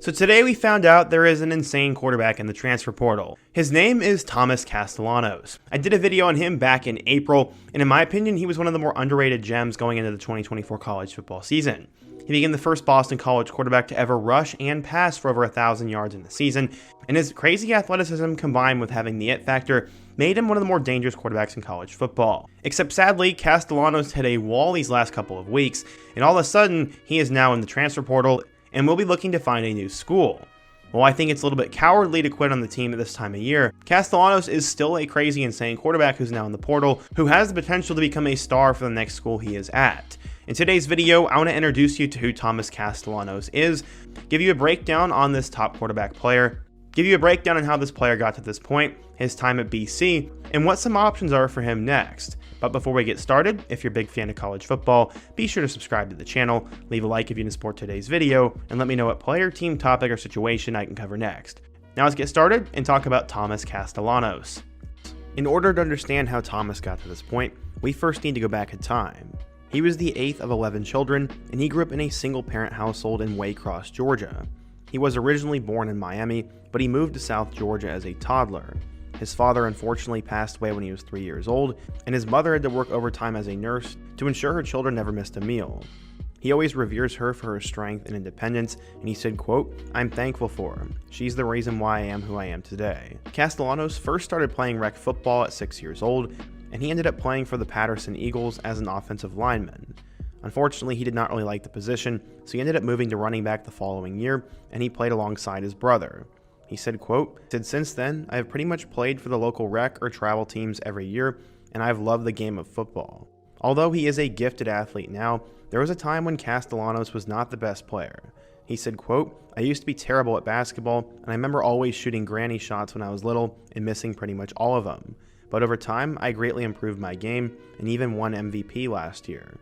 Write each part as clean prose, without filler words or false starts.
So today we found out there is an insane quarterback in the transfer portal. His name is Thomas Castellanos. I did a video on him back in April, and in my opinion, he was one of the more underrated gems going into the 2024 college football season. He became the first Boston College quarterback to ever rush and pass for over 1,000 yards in the season, and his crazy athleticism combined with having the it factor made him one of the more dangerous quarterbacks in college football. Except sadly, Castellanos hit a wall these last couple of weeks, and all of a sudden, he is now in the transfer portal and will be looking to find a new school. While I think it's a little bit cowardly to quit on the team at this time of year, Castellanos is still a crazy, insane quarterback who's now in the portal, who has the potential to become a star for the next school he is at. In today's video, I want to introduce you to who Thomas Castellanos is, give you a breakdown on this top quarterback player, give you a breakdown on how this player got to this point, his time at BC, and what some options are for him next. But before we get started, if you're a big fan of college football, be sure to subscribe to the channel, leave a like if you can support today's video, and let me know what player, team, topic, or situation I can cover next. Now let's get started and talk about Thomas Castellanos. In order to understand how Thomas got to this point, we first need to go back in time. He was the 8th of 11 children, and he grew up in a single-parent household in Waycross, Georgia. He was originally born in Miami, but he moved to South Georgia as a toddler. His father unfortunately passed away when he was 3 years old, and his mother had to work overtime as a nurse to ensure her children never missed a meal. He always reveres her for her strength and independence, and he said, quote, "I'm thankful for her. She's the reason why I am who I am today." Castellanos first started playing rec football at 6 years old, and he ended up playing for the Patterson Eagles as an offensive lineman. Unfortunately, he did not really like the position, so he ended up moving to running back the following year, and he played alongside his brother. He said, quote, "Since then, I have pretty much played for the local rec or travel teams every year, and I've loved the game of football." Although he is a gifted athlete now, there was a time when Castellanos was not the best player. He said, quote, "I used to be terrible at basketball, and I remember always shooting granny shots when I was little and missing pretty much all of them. But over time, I greatly improved my game and even won MVP last year."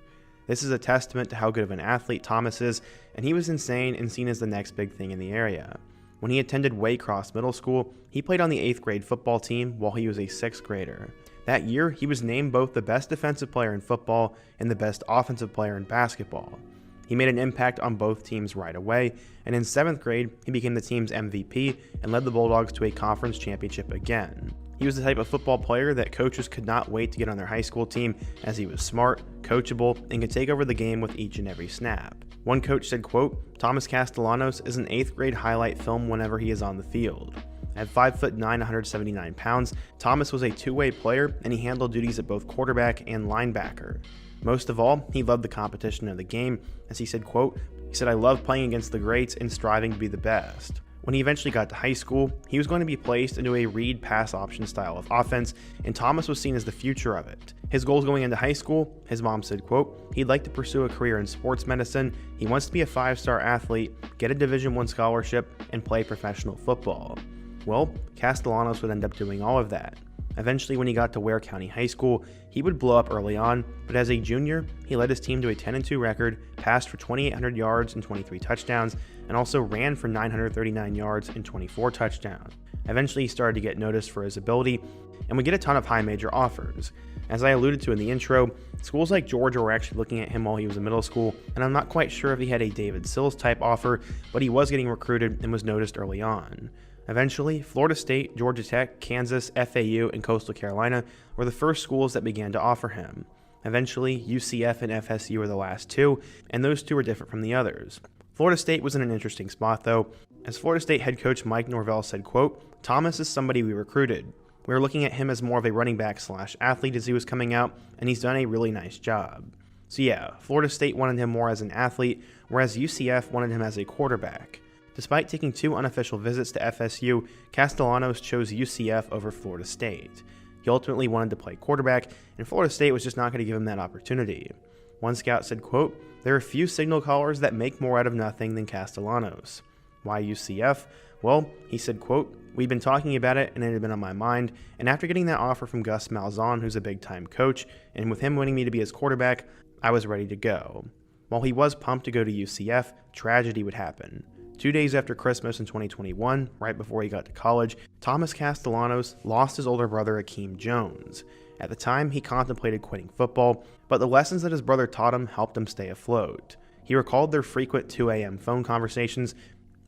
This is a testament to how good of an athlete Thomas is, and he was insane and seen as the next big thing in the area. When he attended Waycross Middle School, he played on the 8th grade football team while he was a 6th grader. That year, he was named both the best defensive player in football and the best offensive player in basketball. He made an impact on both teams right away, and in 7th grade, he became the team's MVP and led the Bulldogs to a conference championship again. He was the type of football player that coaches could not wait to get on their high school team, as he was smart, coachable, and could take over the game with each and every snap. One coach said, quote, "Thomas Castellanos is an 8th grade highlight film whenever he is on the field." At 5'9", 179 pounds, Thomas was a two-way player, and he handled duties at both quarterback and linebacker. Most of all, he loved the competition of the game, as he said, quote, "I love playing against the greats and striving to be the best." When he eventually got to high school, he was going to be placed into a read pass option style of offense, and Thomas was seen as the future of it. His goals going into high school, his mom said, quote, "He'd like to pursue a career in sports medicine. He wants to be a 5-star athlete, get a Division I scholarship, and play professional football." Well, Castellanos would end up doing all of that. Eventually, when he got to Ware County High School, he would blow up early on, but as a junior, he led his team to a 10-2 record, passed for 2,800 yards and 23 touchdowns, and also ran for 939 yards and 24 touchdowns. Eventually, he started to get noticed for his ability, and would get a ton of high major offers. As I alluded to in the intro, schools like Georgia were actually looking at him while he was in middle school, and I'm not quite sure if he had a David Sills type offer, but he was getting recruited and was noticed early on. Eventually, Florida State, Georgia Tech, Kansas, FAU, and Coastal Carolina were the first schools that began to offer him. Eventually, UCF and FSU were the last two, and those two were different from the others. Florida State was in an interesting spot though, as Florida State head coach Mike Norvell said, quote, "Thomas is somebody we recruited. We were looking at him as more of a running back / athlete as he was coming out, and he's done a really nice job." So yeah, Florida State wanted him more as an athlete, whereas UCF wanted him as a quarterback. Despite taking 2 unofficial visits to FSU, Castellanos chose UCF over Florida State. He ultimately wanted to play quarterback, and Florida State was just not going to give him that opportunity. One scout said, quote, "There are few signal callers that make more out of nothing than Castellanos." Why UCF? Well, he said, quote, "We've been talking about it and it had been on my mind, and after getting that offer from Gus Malzahn, who's a big-time coach, and with him wanting me to be his quarterback, I was ready to go." While he was pumped to go to UCF, tragedy would happen. 2 days after Christmas in 2021, right before he got to college, Thomas Castellanos lost his older brother Akeem Jones. At the time, he contemplated quitting football, but the lessons that his brother taught him helped him stay afloat. He recalled their frequent 2 a.m. phone conversations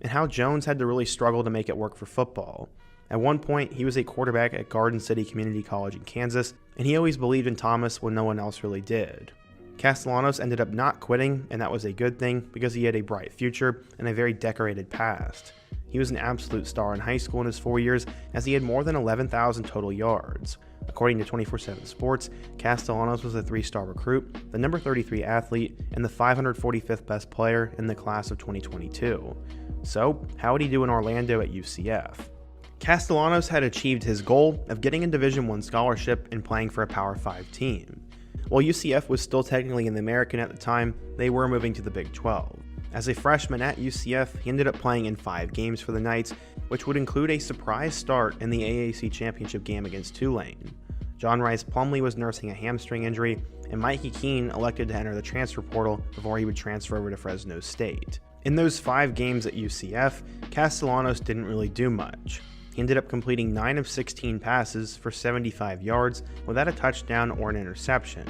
and how Jones had to really struggle to make it work for football. At one point, he was a quarterback at Garden City Community College in Kansas, and he always believed in Thomas when no one else really did. Castellanos ended up not quitting, and that was a good thing because he had a bright future and a very decorated past. He was an absolute star in high school in his 4 years, as he had more than 11,000 total yards. According to 24/7 Sports, Castellanos was a 3-star recruit, the number 33 athlete, and the 545th best player in the class of 2022. So, how would he do in Orlando at UCF? Castellanos had achieved his goal of getting a Division I scholarship and playing for a Power 5 team. While UCF was still technically in the American at the time, they were moving to the Big 12. As a freshman at UCF, he ended up playing in 5 games for the Knights, which would include a surprise start in the AAC Championship game against Tulane. John Rice Plumlee was nursing a hamstring injury, and Mikey Keene elected to enter the transfer portal before he would transfer over to Fresno State. In those 5 games at UCF, Castellanos didn't really do much. He ended up completing 9 of 16 passes for 75 yards without a touchdown or an interception.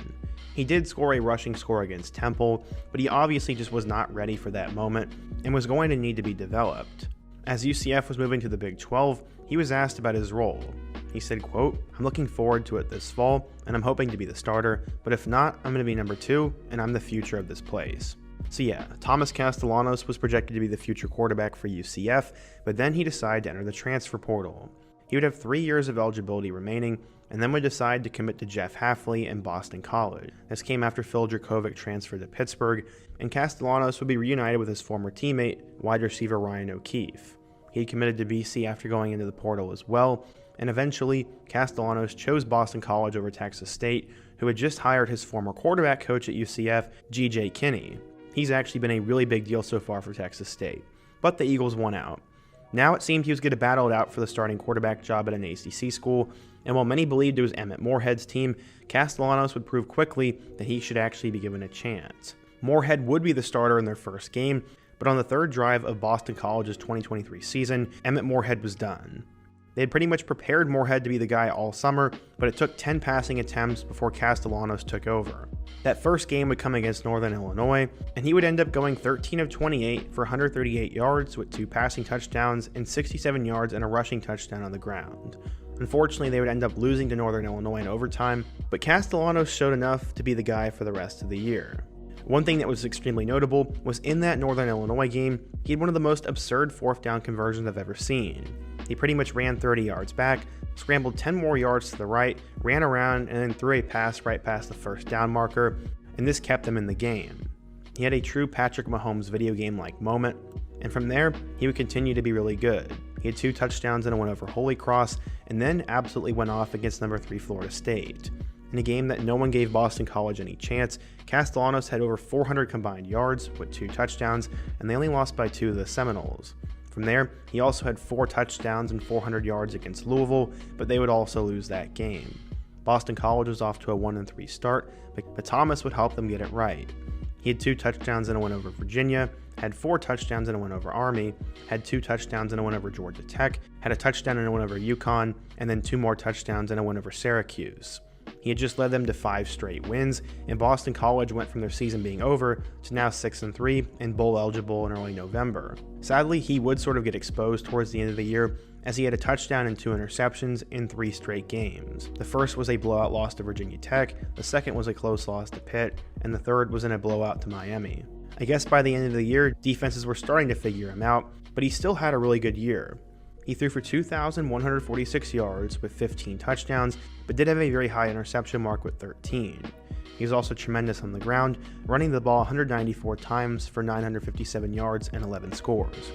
He did score a rushing score against Temple, but he obviously just was not ready for that moment and was going to need to be developed. As UCF was moving to the Big 12, he was asked about his role. He said, quote, "I'm looking forward to it this fall, and I'm hoping to be the starter, but if not, I'm going to be number 2, and I'm the future of this place." So yeah, Thomas Castellanos was projected to be the future quarterback for UCF, but then he decided to enter the transfer portal. He would have 3 years of eligibility remaining, and then would decide to commit to Jeff Hafley and Boston College. This came after Phil Dracovic transferred to Pittsburgh, and Castellanos would be reunited with his former teammate, wide receiver Ryan O'Keefe. He committed to BC after going into the portal as well, and eventually, Castellanos chose Boston College over Texas State, who had just hired his former quarterback coach at UCF, G.J. Kinney. He's actually been a really big deal so far for Texas State. But the Eagles won out. Now it seemed he was going to battle it out for the starting quarterback job at an ACC school, and while many believed it was Emmett Morehead's team, Castellanos would prove quickly that he should actually be given a chance. Morehead would be the starter in their first game, but on the third drive of Boston College's 2023 season, Emmett Morehead was done. They had pretty much prepared Morehead to be the guy all summer, but it took 10 passing attempts before Castellanos took over. That first game would come against Northern Illinois, and he would end up going 13 of 28 for 138 yards with 2 passing touchdowns and 67 yards and a rushing touchdown on the ground. Unfortunately, they would end up losing to Northern Illinois in overtime, but Castellanos showed enough to be the guy for the rest of the year. One thing that was extremely notable was in that Northern Illinois game, he had one of the most absurd 4th down conversions I've ever seen. He pretty much ran 30 yards back, scrambled 10 more yards to the right, ran around, and then threw a pass right past the 1st down marker, and this kept him in the game. He had a true Patrick Mahomes video game-like moment, and from there, he would continue to be really good. He had 2 touchdowns and a win over Holy Cross, and then absolutely went off against number 3 Florida State. In a game that no one gave Boston College any chance, Castellanos had over 400 combined yards with 2 touchdowns, and they only lost by 2 to the Seminoles. From there, he also had 4 touchdowns and 400 yards against Louisville, but they would also lose that game. Boston College was off to a 1-3 start, but Thomas would help them get it right. He had 2 touchdowns and a win over Virginia, had 4 touchdowns and a win over Army, had 2 touchdowns and a win over Georgia Tech, had a touchdown and a win over UConn, and then 2 more touchdowns and a win over Syracuse. He had just led them to 5 straight wins, and Boston College went from their season being over to now 6-3 and bowl eligible in early November. Sadly, he would sort of get exposed towards the end of the year, as he had a touchdown and 2 interceptions in 3 straight games. The first was a blowout loss to Virginia Tech, the second was a close loss to Pitt, and the third was in a blowout to Miami. I guess by the end of the year, defenses were starting to figure him out, but he still had a really good year. He threw for 2,146 yards with 15 touchdowns, but did have a very high interception mark with 13. He was also tremendous on the ground, running the ball 194 times for 957 yards and 11 scores.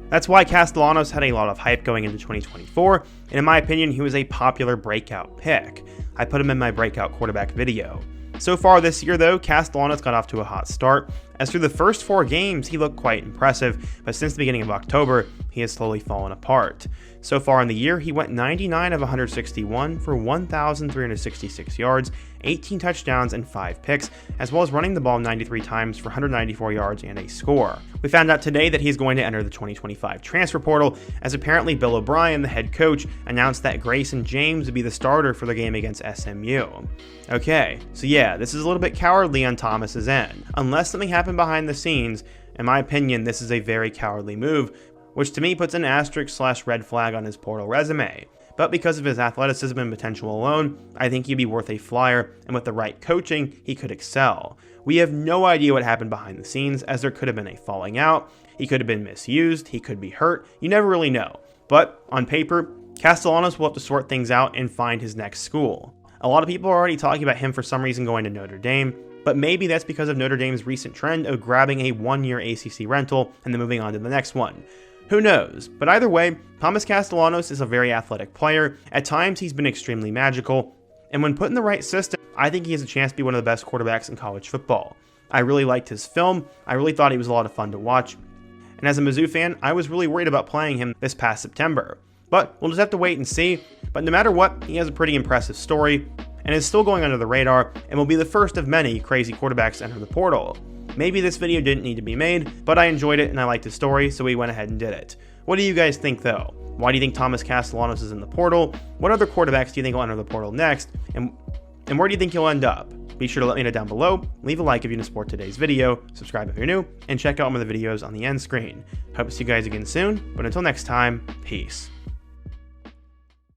That's why Castellanos had a lot of hype going into 2024, and in my opinion, he was a popular breakout pick. I put him in my breakout quarterback video. So far this year though, Castellanos got off to a hot start, as through the first 4 games he looked quite impressive, but since the beginning of October, he has slowly fallen apart. So far in the year, he went 99 of 161 for 1,366 yards, 18 touchdowns, and 5 picks, as well as running the ball 93 times for 194 yards and a score. We found out today that he's going to enter the 2025 transfer portal, as apparently Bill O'Brien, the head coach, announced that Grayson James would be the starter for the game against SMU. Okay, so yeah, this is a little bit cowardly on Thomas's end. Unless something happened behind the scenes, in my opinion, this is a very cowardly move. which to me puts an asterisk/red flag on his portal resume. But because of his athleticism and potential alone, I think he'd be worth a flyer, and with the right coaching, he could excel. We have no idea what happened behind the scenes, as there could have been a falling out, he could have been misused, he could be hurt, you never really know. But on paper, Castellanos will have to sort things out and find his next school. A lot of people are already talking about him for some reason going to Notre Dame, but maybe that's because of Notre Dame's recent trend of grabbing a one-year ACC rental and then moving on to the next one. Who knows? But either way, Thomas Castellanos is a very athletic player. At times, he's been extremely magical, and when put in the right system, I think he has a chance to be one of the best quarterbacks in college football. I really liked his film. I really thought he was a lot of fun to watch. And as a Mizzou fan, I was really worried about playing him this past September. But we'll just have to wait and see. But no matter what, he has a pretty impressive story and is still going under the radar and will be the first of many crazy quarterbacks to enter the portal. Maybe this video didn't need to be made, but I enjoyed it and I liked his story, so we went ahead and did it. What do you guys think though? Why do you think Thomas Castellanos is in the portal? What other quarterbacks do you think will enter the portal next? And where do you think he'll end up? Be sure to let me know down below, leave a like if you support today's video, subscribe if you're new, and check out one of the videos on the end screen. Hope to see you guys again soon, but until next time, peace.